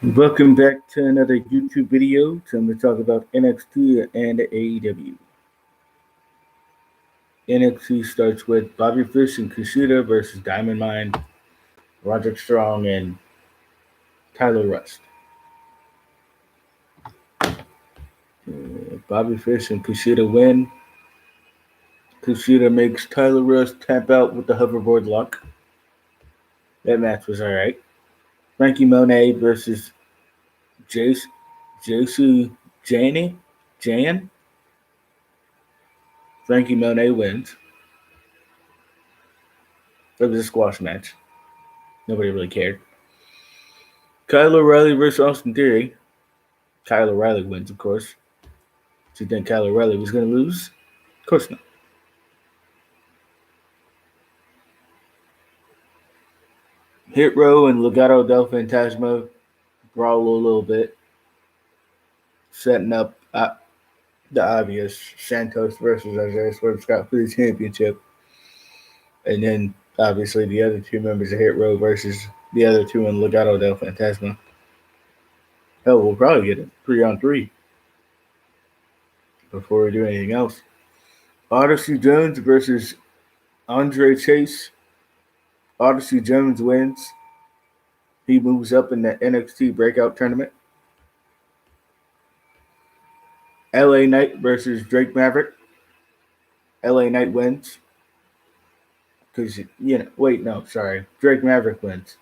Welcome back to another YouTube video. So I'm going to talk about NXT and AEW. NXT starts with Bobby Fish and Kushida versus Diamond Mine, Roderick Strong, and Tyler Rust. Bobby Fish and Kushida win. Kushida makes Tyler Rust tap out with the hoverboard lock. That match was alright. Frankie Monet versus Jace, Josu Jan. Frankie Monet wins. It was a squash match. Nobody really cared. Kyle O'Reilly versus Austin Theory. Kyle O'Reilly wins, of course. Do you think Kyle O'Reilly was going to lose? Of course not. Hit Row and Legado del Fantasma brawl a little bit, setting up the obvious Santos versus Isaiah Swerve Scott for the championship. And then, obviously, the other two members of Hit Row versus the other two in Legado del Fantasma. Hell, we'll probably get a 3-on-3 before we do anything else. Odyssey Jones versus Andre Chase. Odyssey Jones wins. He moves up in the NXT Breakout Tournament. LA Knight versus Drake Maverick. LA Knight wins. Because, Drake Maverick wins.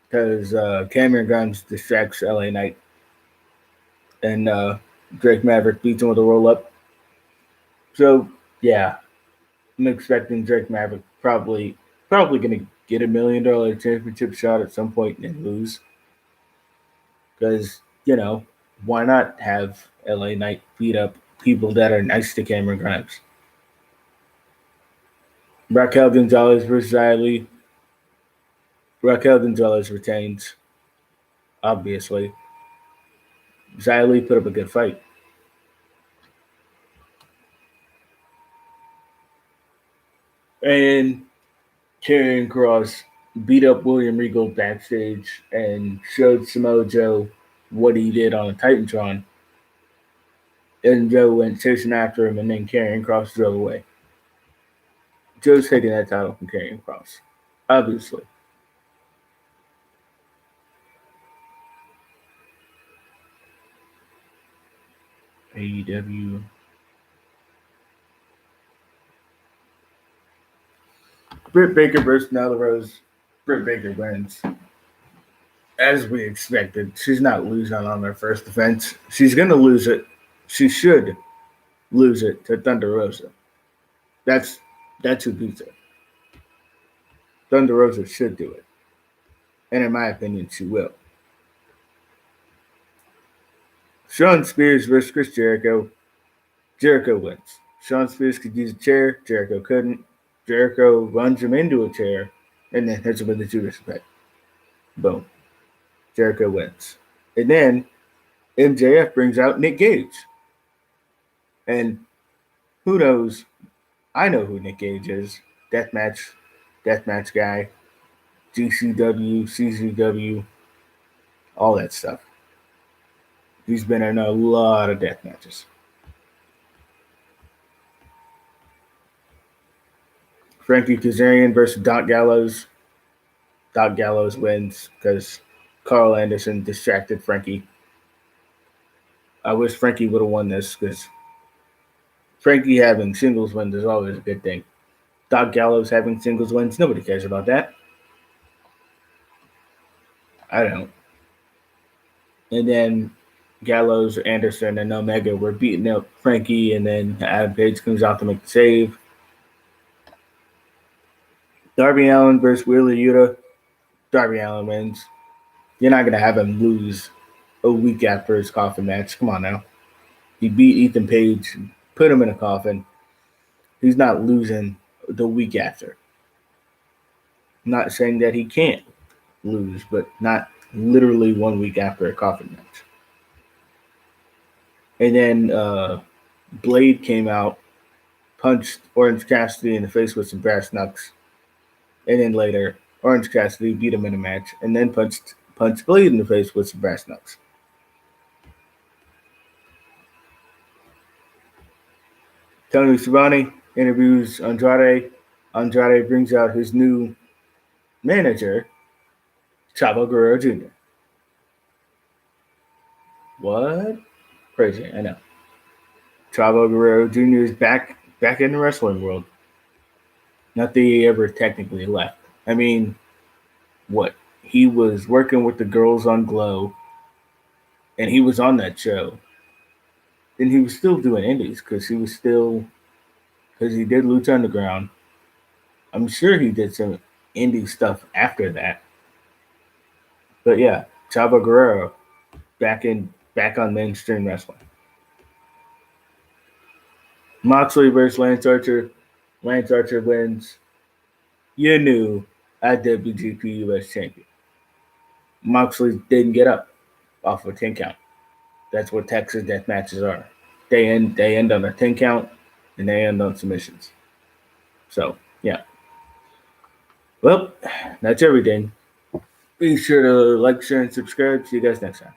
Because Cameron Grimes distracts LA Knight. And Drake Maverick beats him with a roll up. So, yeah. I'm expecting Drake Maverick probably going to get $1 million championship shot at some point and lose. Because, why not have LA Knight beat up people that are nice to Cameron Grimes? Raquel Gonzalez versus Xia Li. Raquel Gonzalez retains, obviously. Xia Li put up a good fight. And Karrion Kross beat up William Regal backstage and showed Samoa Joe what he did on the Titantron. And Joe went chasing after him, and then Karrion Kross drove away. Joe's taking that title from Karrion Kross, obviously. AEW. Britt Baker versus Nyla Rose. Britt Baker wins. As we expected, she's not losing on her first defense. She's going to lose it. She should lose it to Thunder Rosa. That's who beats her. Thunder Rosa should do it. And in my opinion, she will. Shawn Spears versus Chris Jericho. Jericho wins. Shawn Spears could use a chair. Jericho couldn't. Jericho runs him into a chair and then hits him with the Judas effect. Boom. Jericho wins. And then MJF brings out Nick Gage. And who knows? I know who Nick Gage is. Deathmatch guy. GCW, CZW, all that stuff. He's been in a lot of death matches. Frankie Kazarian versus Doc Gallows. Doc Gallows wins because Carl Anderson distracted Frankie. I wish Frankie would have won this because Frankie having singles wins is always a good thing. Doc Gallows having singles wins, nobody cares about that. I don't. And then Gallows, Anderson, and Omega were beating up Frankie, and then Adam Page comes out to make the save. Darby Allin versus Wheeler Yuta. Darby Allin wins. You're not going to have him lose a week after his coffin match. Come on now. He beat Ethan Page, put him in a coffin. He's not losing the week after. I'm not saying that he can't lose, but not literally 1 week after a coffin match. And then Blade came out, punched Orange Cassidy in the face with some brass knucks. And then later, Orange Cassidy beat him in a match, and then punched punch Blade in the face with some brass knucks. Tony Schiavone interviews Andrade. Andrade brings out his new manager, Chavo Guerrero Jr. What? Crazy, I know. Chavo Guerrero Jr. is back in the wrestling world. Not that he ever technically left. I mean, what? He was working with the girls on Glow, and he was on that show. Then he was still doing indies because he did Lucha Underground. I'm sure he did some indie stuff after that. But yeah, Chavo Guerrero back on mainstream wrestling. Moxley versus Lance Archer. Lance Archer wins. You knew IWGP US champion. Moxley didn't get up off a 10 count. That's what Texas death matches are. They end on a 10 count and they end on submissions. So yeah. Well, that's everything. Be sure to like, share, and subscribe. See you guys next time.